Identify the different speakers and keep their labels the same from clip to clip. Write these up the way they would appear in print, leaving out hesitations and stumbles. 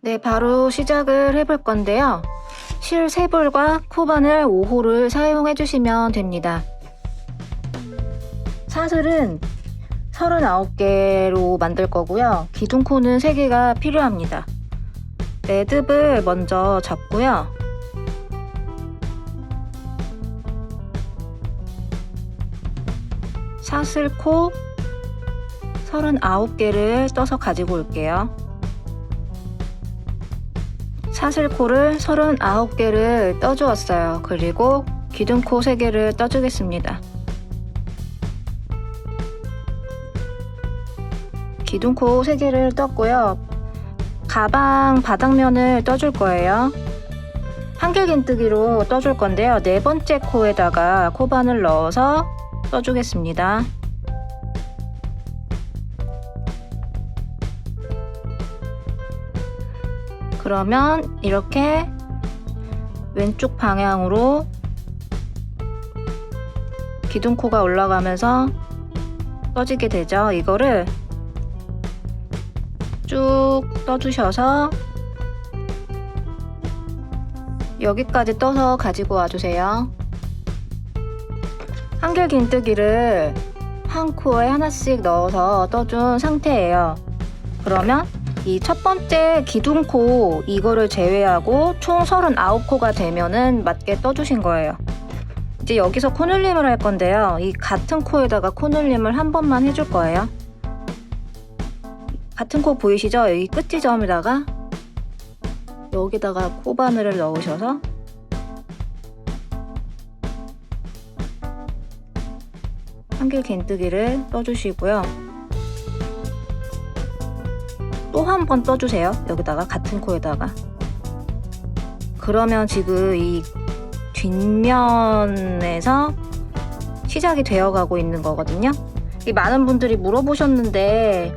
Speaker 1: 네, 바로 시작을 해볼 건데요. 실 3볼과 코바늘 5호를 사용해 주시면 됩니다. 사슬은 39개로 만들 거고요. 기둥코는 3개가 필요합니다. 매듭을 먼저 잡고요. 사슬코 39개를 떠서 가지고 올게요. 사슬코를 39개를 떠주었어요. 그리고 기둥코 3개를 떠주겠습니다. 기둥코 3개를 떴고요. 가방 바닥면을 떠줄 거예요. 한길긴뜨기로 떠줄 건데요. 4번째 코에다가 코바늘 넣어서 떠주겠습니다. 그러면 이렇게 왼쪽 방향으로 기둥코가 올라가면서 떠지게 되죠. 이거를 쭉 떠주셔서 여기까지 떠서 가지고 와주세요. 한길긴뜨기를 한 코에 하나씩 넣어서 떠준 상태예요. 그러면 이 첫 번째 기둥코 이거를 제외하고 총 39코가 되면은 맞게 떠주신 거예요. 이제 여기서 코늘림을 할 건데요. 이 같은 코에다가 코늘림을 한 번만 해줄 거예요. 같은 코 보이시죠? 여기 끝지점에다가 여기다가 코바늘을 넣으셔서 한길긴뜨기를 떠주시고요. 또 한 번 떠주세요. 여기다가 같은 코에다가. 그러면 지금 이 뒷면에서 시작이 되어가고 있는 거거든요. 많은 분들이 물어보셨는데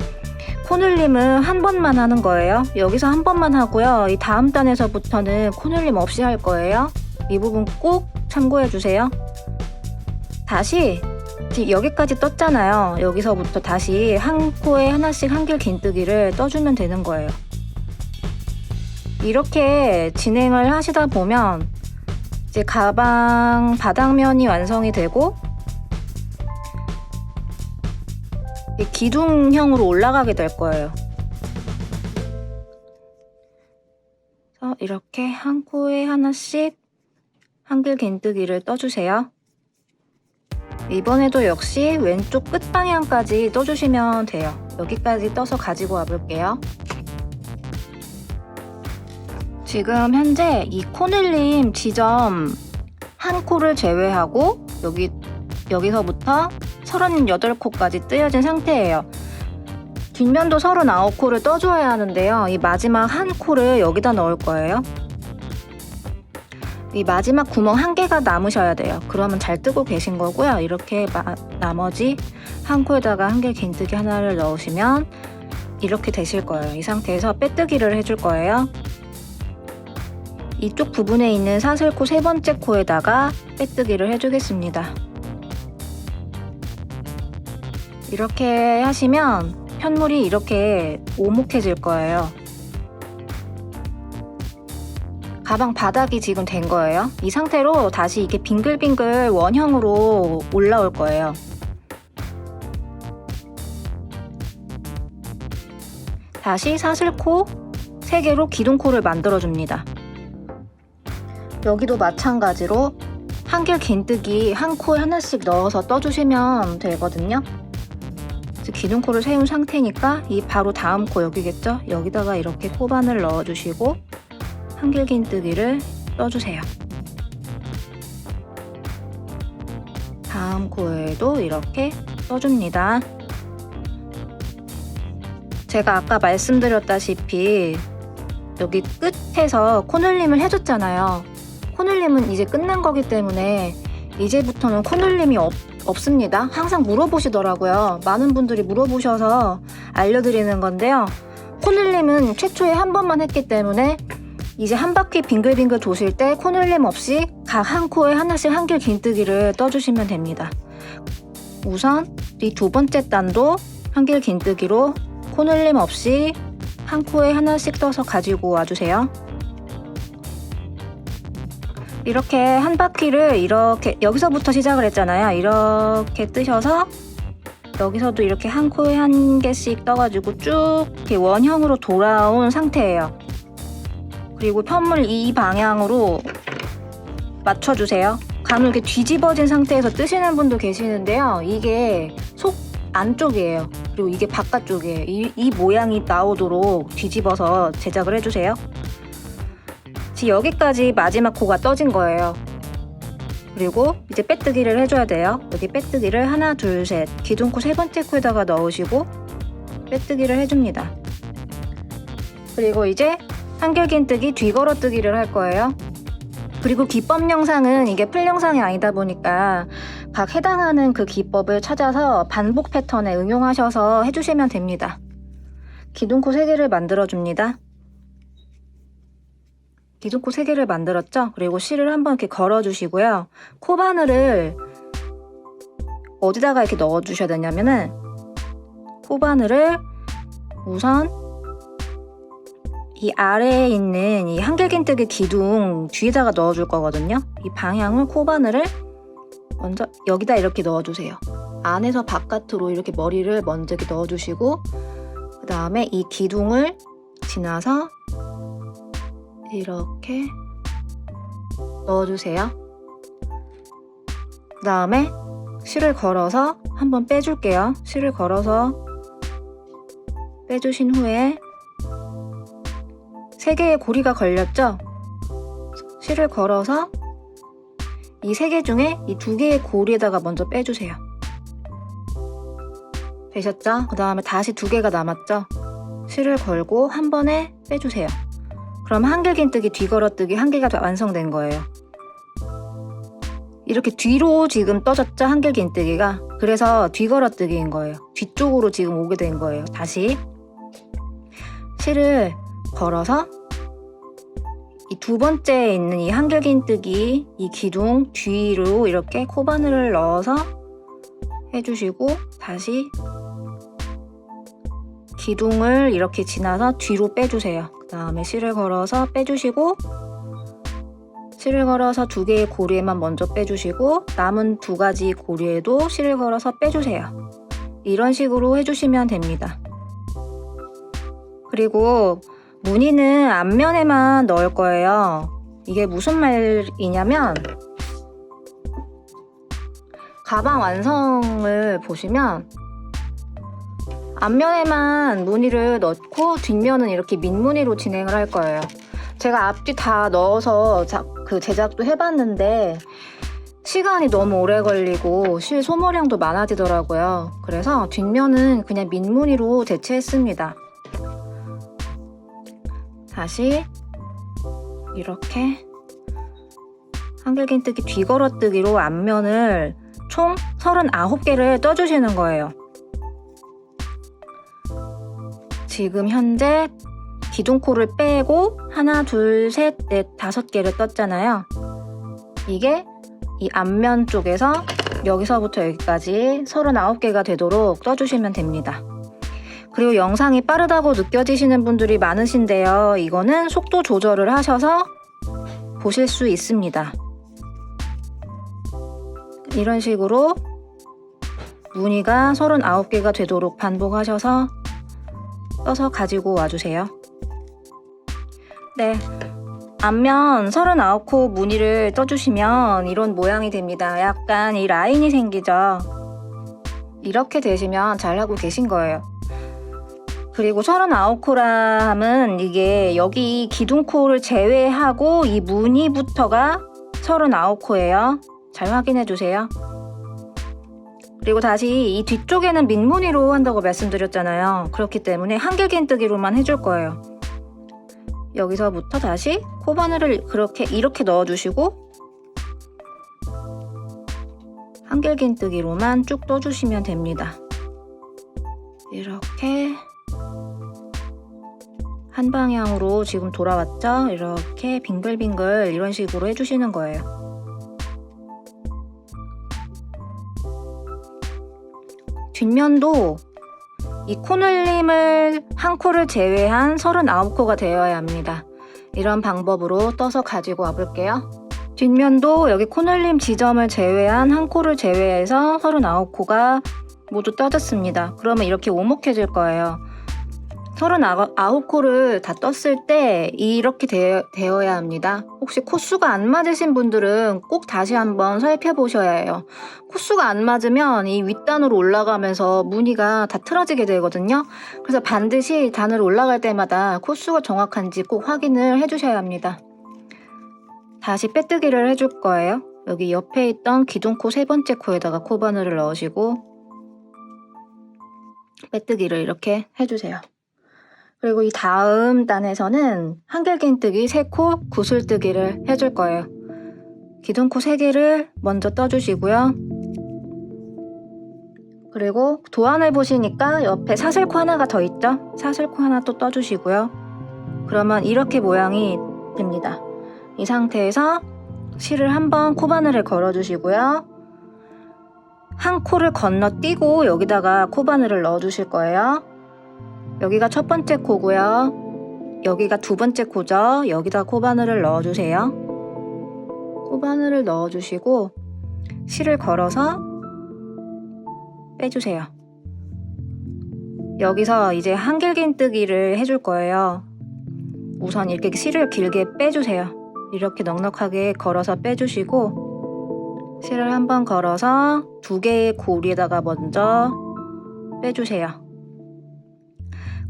Speaker 1: 코늘림은 한 번만 하는 거예요. 여기서 한 번만 하고요. 이 다음 단에서부터는 코늘림 없이 할 거예요. 이 부분 꼭 참고해 주세요. 다시 여기까지 떴잖아요. 여기서부터 다시 한 코에 하나씩 한길긴뜨기를 떠주면 되는 거예요. 이렇게 진행을 하시다 보면 이제 가방 바닥면이 완성이 되고 기둥형으로 올라가게 될 거예요. 그래서 이렇게 한 코에 하나씩 한길긴뜨기를 떠주세요. 이번에도 역시 왼쪽 끝방향까지 떠주시면 돼요. 여기까지 떠서 가지고 와볼게요. 지금 현재 이 코늘림 지점 한 코를 제외하고 여기서부터 38코까지 뜨여진 상태예요. 뒷면도 39코를 떠줘야 하는데요. 이 마지막 한 코를 여기다 넣을 거예요. 이 마지막 구멍 1개가 남으셔야 돼요. 그러면 잘 뜨고 계신 거고요. 이렇게 나머지 한 코에다가 한길긴뜨기 하나를 넣으시면 이렇게 되실 거예요. 이 상태에서 빼뜨기를 해줄 거예요. 이쪽 부분에 있는 사슬코 3번째 코에다가 빼뜨기를 해주겠습니다. 이렇게 하시면 편물이 이렇게 오목해질 거예요. 가방 바닥이 지금 된 거예요. 이 상태로 다시 이렇게 빙글빙글 원형으로 올라올 거예요. 다시 사슬코 3개로 기둥코를 만들어줍니다. 여기도 마찬가지로 한길긴뜨기 한 코에 하나씩 넣어서 떠주시면 되거든요. 기둥코를 세운 상태니까 이 바로 다음 코 여기겠죠? 여기다가 이렇게 코바늘 넣어주시고 한길긴뜨기를 떠주세요. 다음 코에도 이렇게 떠줍니다. 제가 아까 말씀드렸다시피 여기 끝에서 코늘림을 해줬잖아요. 코늘림은 이제 끝난 거기 때문에 이제부터는 코늘림이 없습니다. 항상 물어보시더라고요. 많은 분들이 물어보셔서 알려드리는 건데요. 코늘림은 최초에 한 번만 했기 때문에 이제 한 바퀴 빙글빙글 도실 때 코늘림 없이 각 한 코에 하나씩 한길긴뜨기를 떠주시면 됩니다. 우선 이 2번째 단도 한길긴뜨기로 코늘림 없이 한 코에 하나씩 떠서 가지고 와주세요. 이렇게 한 바퀴를 이렇게 여기서부터 시작을 했잖아요. 이렇게 뜨셔서 여기서도 이렇게 한 코에 한 개씩 떠가지고 쭉 이렇게 원형으로 돌아온 상태예요. 그리고 편물 이 방향으로 맞춰주세요. 간혹 이렇게 뒤집어진 상태에서 뜨시는 분도 계시는데요. 이게 속 안쪽이에요. 그리고 이게 바깥쪽이에요. 이 모양이 나오도록 뒤집어서 제작을 해주세요. 지금 여기까지 마지막 코가 떠진 거예요. 그리고 이제 빼뜨기를 해줘야 돼요. 여기 빼뜨기를 하나, 둘, 셋 기둥코 세 번째 코에다가 넣으시고 빼뜨기를 해줍니다. 그리고 이제 한길긴뜨기, 뒤걸어뜨기를 할 거예요. 그리고 기법 영상은 이게 풀 영상이 아니다 보니까 각 해당하는 그 기법을 찾아서 반복 패턴에 응용하셔서 해주시면 됩니다. 기둥코 3개를 만들어줍니다. 기둥코 3개를 만들었죠? 그리고 실을 한번 이렇게 걸어주시고요. 코바늘을 어디다가 이렇게 넣어주셔야 되냐면은 코바늘을 우선 이 아래에 있는 이 한길긴뜨기 기둥 뒤에다가 넣어줄 거거든요. 이 방향을 코바늘을 먼저 여기다 이렇게 넣어주세요. 안에서 바깥으로 이렇게 머리를 먼저 이렇게 넣어주시고 그 다음에 이 기둥을 지나서 이렇게 넣어주세요. 그 다음에 실을 걸어서 한번 빼줄게요. 실을 걸어서 빼주신 후에 3개의 고리가 걸렸죠? 실을 걸어서 이 3개 중에 이 2개의 고리에다가 먼저 빼주세요. 되셨죠? 그 다음에 다시 2개가 남았죠? 실을 걸고 한 번에 빼주세요. 그럼 한길긴뜨기, 뒤걸어뜨기 1개가 완성된 거예요. 이렇게 뒤로 지금 떠졌죠? 한길긴뜨기가. 그래서 뒤걸어뜨기인 거예요. 뒤쪽으로 지금 오게 된 거예요. 다시 실을 걸어서 이 2번째에 있는 이 한길긴뜨기 이 기둥 뒤로 이렇게 코바늘을 넣어서 해주시고 다시 기둥을 이렇게 지나서 뒤로 빼주세요. 그 다음에 실을 걸어서 빼주시고 실을 걸어서 2개의 고리에만 먼저 빼주시고 남은 2가지 고리에도 실을 걸어서 빼주세요. 이런 식으로 해주시면 됩니다. 그리고 무늬는 앞면에만 넣을 거예요. 이게 무슨 말이냐면 가방 완성을 보시면 앞면에만 무늬를 넣고 뒷면은 이렇게 밑무늬로 진행을 할 거예요. 제가 앞뒤 다 넣어서 그 제작도 해봤는데 시간이 너무 오래 걸리고 실 소모량도 많아지더라고요. 그래서 뒷면은 그냥 밑무늬로 대체했습니다. 다시 이렇게 한길긴뜨기 뒤걸어뜨기로 앞면을 총 39개를 떠주시는 거예요. 지금 현재 기둥코를 빼고 하나, 둘, 셋, 넷, 5개를 떴잖아요. 이게 이 앞면 쪽에서 여기서부터 여기까지 39개가 되도록 떠주시면 됩니다. 그리고 영상이 빠르다고 느껴지시는 분들이 많으신데요. 이거는 속도 조절을 하셔서 보실 수 있습니다. 이런 식으로 무늬가 39개가 되도록 반복하셔서 떠서 가지고 와주세요. 네, 앞면 39코 무늬를 떠주시면 이런 모양이 됩니다. 약간 이 라인이 생기죠. 이렇게 되시면 잘하고 계신 거예요. 그리고 39코라 함은 이게 여기 기둥코를 제외하고 이 무늬부터가 39코예요. 잘 확인해 주세요. 그리고 다시 이 뒤쪽에는 밑무늬로 한다고 말씀드렸잖아요. 그렇기 때문에 한길긴뜨기로만 해줄 거예요. 여기서부터 다시 코바늘을 이렇게 넣어주시고 한길긴뜨기로만 쭉 떠주시면 됩니다. 이렇게 한 방향으로 지금 돌아왔죠? 이렇게 빙글빙글 이런 식으로 해주시는 거예요. 뒷면도 이 코늘림을 한 코를 제외한 39코가 되어야 합니다. 이런 방법으로 떠서 가지고 와볼게요. 뒷면도 여기 코늘림 지점을 제외한 한 코를 제외해서 39코가 모두 떠졌습니다. 그러면 이렇게 오목해질 거예요. 39코를 다 떴을 때 이렇게 되어야 합니다. 혹시 코수가 안 맞으신 분들은 꼭 다시 한번 살펴보셔야 해요. 코수가 안 맞으면 이 윗단으로 올라가면서 무늬가 다 틀어지게 되거든요. 그래서 반드시 단으로 올라갈 때마다 코수가 정확한지 꼭 확인을 해주셔야 합니다. 다시 빼뜨기를 해줄 거예요. 여기 옆에 있던 기존 코 세 번째 코에다가 코바늘을 넣으시고 빼뜨기를 이렇게 해주세요. 그리고 이 다음 단에서는 한길긴뜨기 3코 구슬뜨기를 해줄 거예요. 기존 코 3개를 먼저 떠주시고요. 그리고 도안을 보시니까 옆에 사슬코 하나가 더 있죠? 사슬코 하나 또 떠주시고요. 그러면 이렇게 모양이 됩니다. 이 상태에서 실을 한번 코바늘을 걸어주시고요. 한 코를 건너뛰고 여기다가 코바늘을 넣어주실 거예요. 여기가 첫 번째 코고요. 여기가 두 번째 코죠. 여기다 코바늘을 넣어주세요. 코바늘을 넣어주시고 실을 걸어서 빼주세요. 여기서 이제 한길긴뜨기를 해줄 거예요. 우선 이렇게 실을 길게 빼주세요. 이렇게 넉넉하게 걸어서 빼주시고 실을 한번 걸어서 2개의 고리에다가 먼저 빼주세요.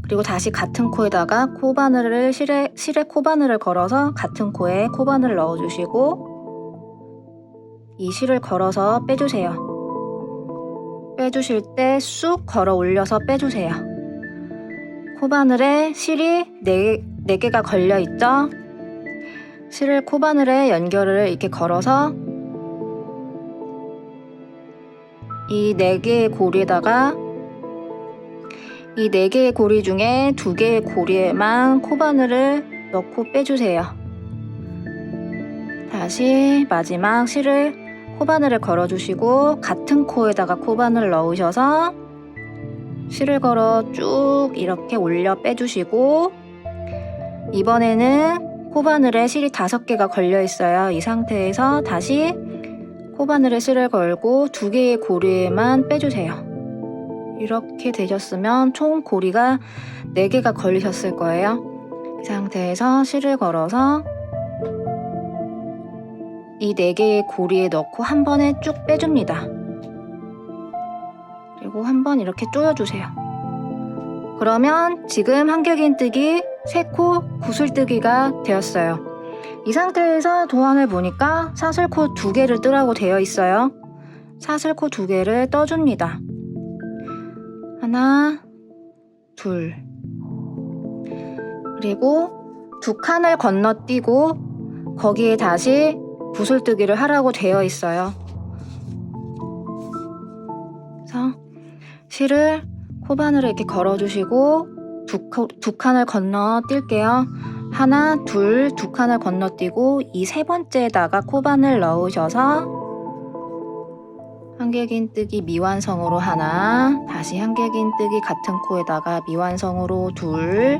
Speaker 1: 그리고 다시 같은 코에다가 코바늘을 실에 코바늘을 걸어서 같은 코에 코바늘을 넣어주시고 이 실을 걸어서 빼주세요. 빼주실 때 쑥 걸어 올려서 빼주세요. 코바늘에 실이 4개가 걸려 있죠? 실을 코바늘에 연결을 이렇게 걸어서 이 4개의 고리에다가 이 4개의 고리 중에 2개의 고리에만 코바늘을 넣고 빼주세요. 다시 마지막 실을 코바늘을 걸어주시고 같은 코에다가 코바늘을 넣으셔서 실을 걸어 쭉 이렇게 올려 빼주시고 이번에는 코바늘에 실이 5개가 걸려 있어요. 이 상태에서 다시 코바늘에 실을 걸고 2개의 고리에만 빼주세요. 이렇게 되셨으면 총 고리가 4개가 걸리셨을 거예요. 이 상태에서 실을 걸어서 이 4개의 고리에 넣고 한 번에 쭉 빼줍니다. 그리고 한 번 이렇게 조여주세요. 그러면 지금 한길긴뜨기 3코 구슬뜨기가 되었어요. 이 상태에서 도안을 보니까 사슬코 2개를 뜨라고 되어 있어요. 사슬코 2개를 떠줍니다. 하나, 둘. 그리고 2칸을 건너뛰고 거기에 다시 구슬뜨기를 하라고 되어 있어요. 그래서 실을 코바늘에 이렇게 걸어주시고 2칸을 건너뛸게요. 하나, 둘, 2칸을 건너뛰고 이 3번째에다가 코바늘 넣으셔서 한길긴뜨기 미완성으로 하나, 다시 한길긴뜨기 같은 코에다가 미완성으로 2,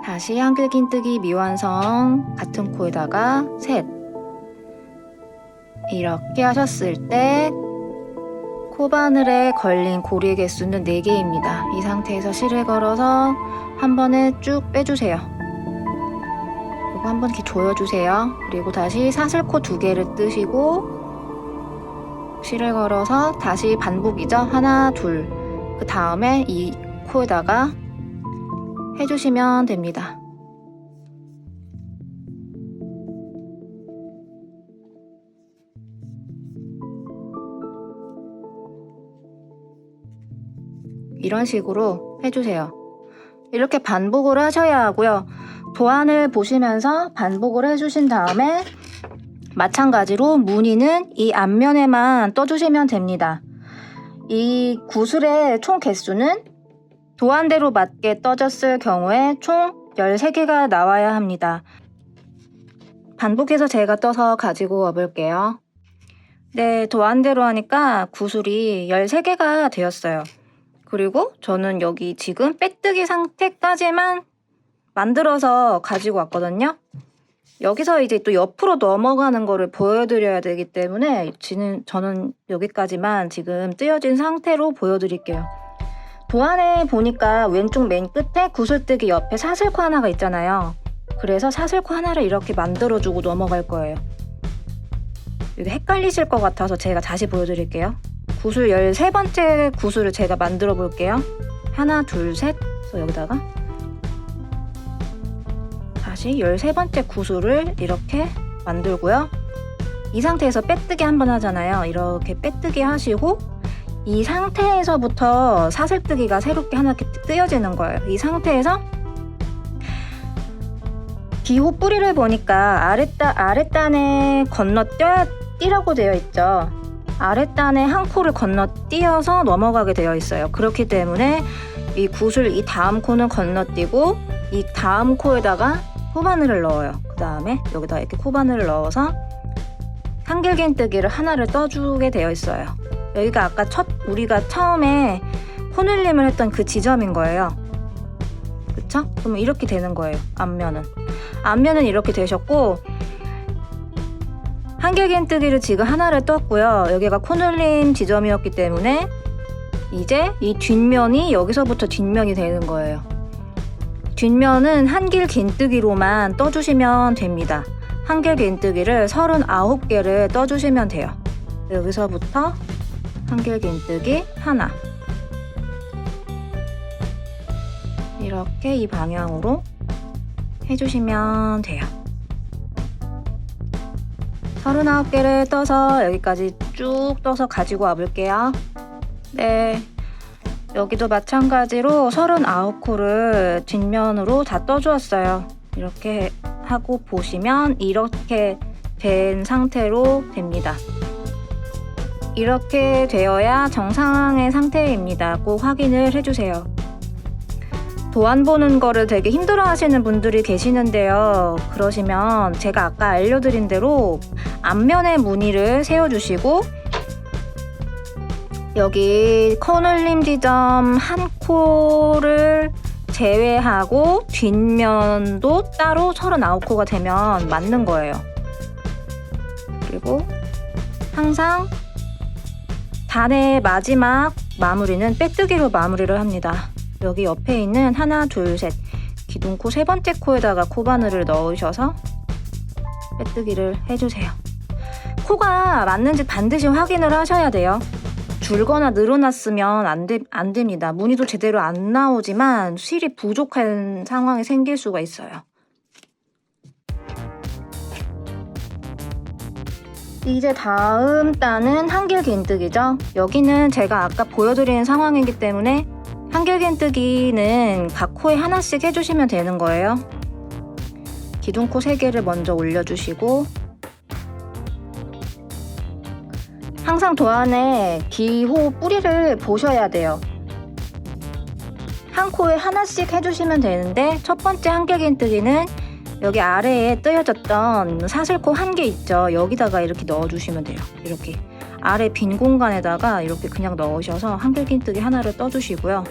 Speaker 1: 다시 한길긴뜨기 미완성 같은 코에다가 3. 이렇게 하셨을 때 코바늘에 걸린 고리의 개수는 4개입니다. 이 상태에서 실을 걸어서 한 번에 쭉 빼주세요. 그리고 한 번 이렇게 조여주세요. 그리고 다시 사슬코 2개를 뜨시고 실을 걸어서 다시 반복이죠. 하나, 둘. 그 다음에 이 코에다가 해주시면 됩니다. 이런 식으로 해주세요. 이렇게 반복을 하셔야 하고요. 도안을 보시면서 반복을 해주신 다음에 마찬가지로 무늬는 이 앞면에만 떠주시면 됩니다. 이 구슬의 총 개수는 도안대로 맞게 떠졌을 경우에 총 13개가 나와야 합니다. 반복해서 제가 떠서 가지고 와볼게요. 네, 도안대로 하니까 구슬이 13개가 되었어요. 그리고 저는 여기 지금 빼뜨기 상태까지만 만들어서 가지고 왔거든요. 여기서 이제 또 옆으로 넘어가는 거를 보여드려야 되기 때문에 저는 여기까지만 지금 띄어진 상태로 보여드릴게요. 도안에 보니까 왼쪽 맨 끝에 구슬뜨기 옆에 사슬코 하나가 있잖아요. 그래서 사슬코 하나를 이렇게 만들어주고 넘어갈 거예요. 이게 헷갈리실 것 같아서 제가 다시 보여드릴게요. 구슬 13번째 구슬을 제가 만들어 볼게요. 하나, 둘, 셋. 그래서 여기다가 다시 13번째 구슬을 이렇게 만들고요. 이 상태에서 빼뜨기 한번 하잖아요. 이렇게 빼뜨기 하시고 이 상태에서부터 사슬뜨기가 새롭게 하나 이렇게 뜨여지는 거예요. 이 상태에서 기호 뿌리를 보니까 아랫단에 건너뛰라고 되어 있죠. 아랫단에 한 코를 건너뛰어서 넘어가게 되어 있어요. 그렇기 때문에 이 구슬 이 다음 코는 건너뛰고 이 다음 코에다가 코바늘을 넣어요. 그 다음에 여기다 이렇게 코바늘을 넣어서 한길긴뜨기를 하나를 떠주게 되어 있어요. 여기가 아까 우리가 처음에 코늘림을 했던 그 지점인 거예요. 그쵸? 그러면 이렇게 되는 거예요. 앞면은 이렇게 되셨고 한길긴뜨기를 지금 하나를 떴고요. 여기가 코늘림 지점이었기 때문에 이제 이 뒷면이 여기서부터 뒷면이 되는 거예요. 뒷면은 한길긴뜨기로만 떠주시면 됩니다. 한길긴뜨기를 39개를 떠주시면 돼요. 여기서부터 한길긴뜨기 하나, 이렇게 이 방향으로 해주시면 돼요. 39개를 떠서 여기까지 쭉 떠서 가지고 와 볼게요. 네, 여기도 마찬가지로 39코를 뒷면으로 다 떠주었어요. 이렇게 하고 보시면 이렇게 된 상태로 됩니다. 이렇게 되어야 정상의 상태입니다. 꼭 확인을 해주세요. 도안 보는 거를 되게 힘들어 하시는 분들이 계시는데요. 그러시면 제가 아까 알려드린 대로 앞면에 무늬를 세워주시고 여기 코늘림 지점 한 코를 제외하고 뒷면도 따로 39코가 되면 맞는 거예요. 그리고 항상 단의 마지막 마무리는 빼뜨기로 마무리를 합니다. 여기 옆에 있는 하나, 둘, 셋 기둥코 세 번째 코에다가 코바늘을 넣으셔서 빼뜨기를 해주세요. 코가 맞는지 반드시 확인을 하셔야 돼요. 줄거나 늘어났으면 안 됩니다. 무늬도 제대로 안 나오지만 실이 부족한 상황이 생길 수가 있어요. 이제 다음 단은 한길긴뜨기죠. 여기는 제가 아까 보여드린 상황이기 때문에 한길긴뜨기는 각 코에 하나씩 해주시면 되는 거예요. 기둥코 3개를 먼저 올려주시고 항상 도안에 기호 뿌리를 보셔야 돼요. 한 코에 하나씩 해주시면 되는데 첫 번째 한길긴뜨기는 여기 아래에 뜨여졌던 사슬코 1개 있죠. 여기다가 이렇게 넣어주시면 돼요. 이렇게 아래 빈 공간에다가 이렇게 그냥 넣으셔서 한길긴뜨기 하나를 떠주시고요.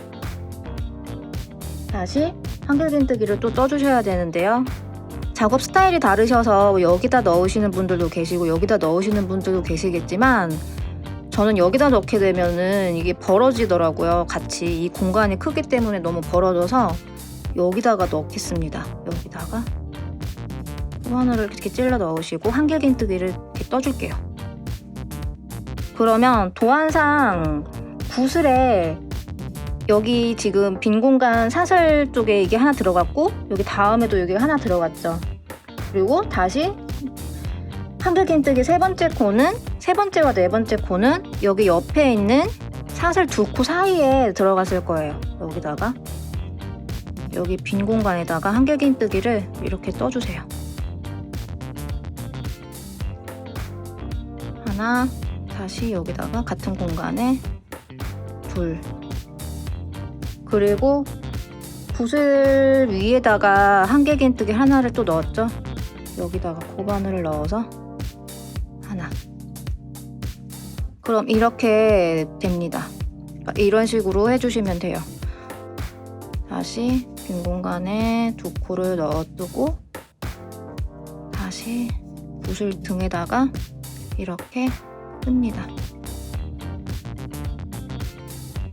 Speaker 1: 다시 한길긴뜨기를 또 떠주셔야 되는데요. 작업 스타일이 다르셔서 여기다 넣으시는 분들도 계시고 여기다 넣으시는 분들도 계시겠지만 저는 여기다 넣게 되면은 이게 벌어지더라고요. 같이 이 공간이 크기 때문에 너무 벌어져서 여기다가 넣겠습니다. 여기다가 코바늘을 이렇게 찔러 넣으시고 한길긴뜨기를 이렇게 떠줄게요. 그러면 도안상 구슬에 여기 지금 빈 공간 사슬 쪽에 이게 하나 들어갔고 여기 다음에도 여기 하나 들어갔죠. 그리고 다시 한길긴뜨기 세 번째와 네 번째 코는 여기 옆에 있는 사슬 2코 사이에 들어갔을 거예요. 여기다가 여기 빈 공간에다가 한길긴뜨기를 이렇게 떠주세요. 하나, 다시 여기다가 같은 공간에 둘, 그리고 구슬 위에다가 한길긴뜨기 하나를 또 넣었죠. 여기다가 코바늘을 넣어서 하나. 그럼 이렇게 됩니다. 이런 식으로 해주시면 돼요. 다시 빈 공간에 두 코를 넣어두고 다시 붓을 등에다가 이렇게 뜹니다.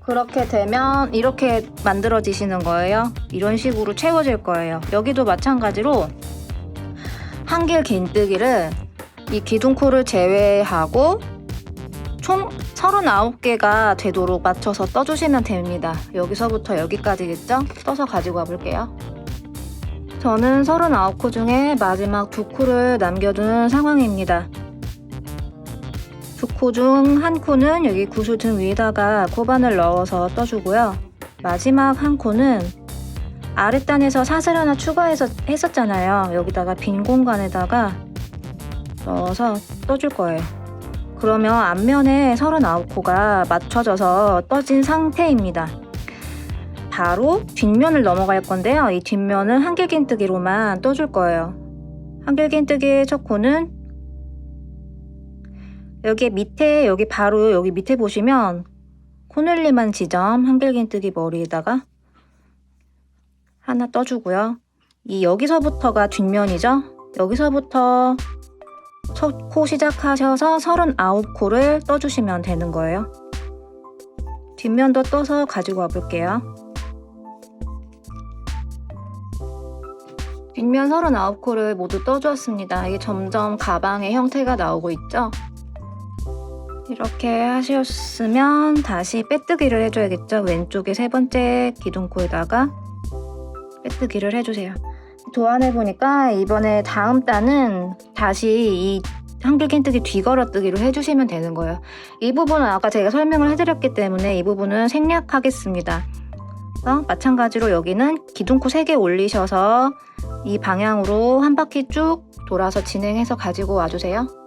Speaker 1: 그렇게 되면 이렇게 만들어지시는 거예요. 이런 식으로 채워질 거예요. 여기도 마찬가지로 한길 긴뜨기를 이 기둥코를 제외하고 총 39개가 되도록 맞춰서 떠주시면 됩니다. 여기서부터 여기까지겠죠? 떠서 가지고 와볼게요. 저는 39코 중에 마지막 2코를 남겨둔 상황입니다. 2코 중 1코는 여기 구슬 등 위에다가 코바늘 넣어서 떠주고요. 마지막 1코는 아랫단에서 사슬 하나 추가해서 했었잖아요. 여기다가 빈 공간에다가 넣어서 떠줄 거예요. 그러면 앞면에 39코가 맞춰져서 떠진 상태입니다. 바로 뒷면을 넘어갈 건데요. 이 뒷면은 한길긴뜨기로만 떠줄 거예요. 한길긴뜨기의 첫 코는 여기 밑에, 여기 바로 여기 밑에 보시면 코늘림한 지점 한길긴뜨기 머리에다가 하나 떠주고요. 이 여기서부터가 뒷면이죠. 여기서부터 첫 코 시작하셔서 39코를 떠주시면 되는 거예요. 뒷면도 떠서 가지고 와볼게요. 뒷면 39코를 모두 떠주었습니다. 이게 점점 가방의 형태가 나오고 있죠. 이렇게 하셨으면 다시 빼뜨기를 해줘야겠죠. 왼쪽에 세 번째 기둥코에다가 빼뜨기를 해주세요. 도안해보니까 이번에 다음 단은 다시 이 한길긴뜨기 뒤걸어뜨기로 해주시면 되는 거예요. 이 부분은 아까 제가 설명을 해드렸기 때문에 이 부분은 생략하겠습니다. 마찬가지로 여기는 기둥코 3개 올리셔서 이 방향으로 한 바퀴 쭉 돌아서 진행해서 가지고 와주세요.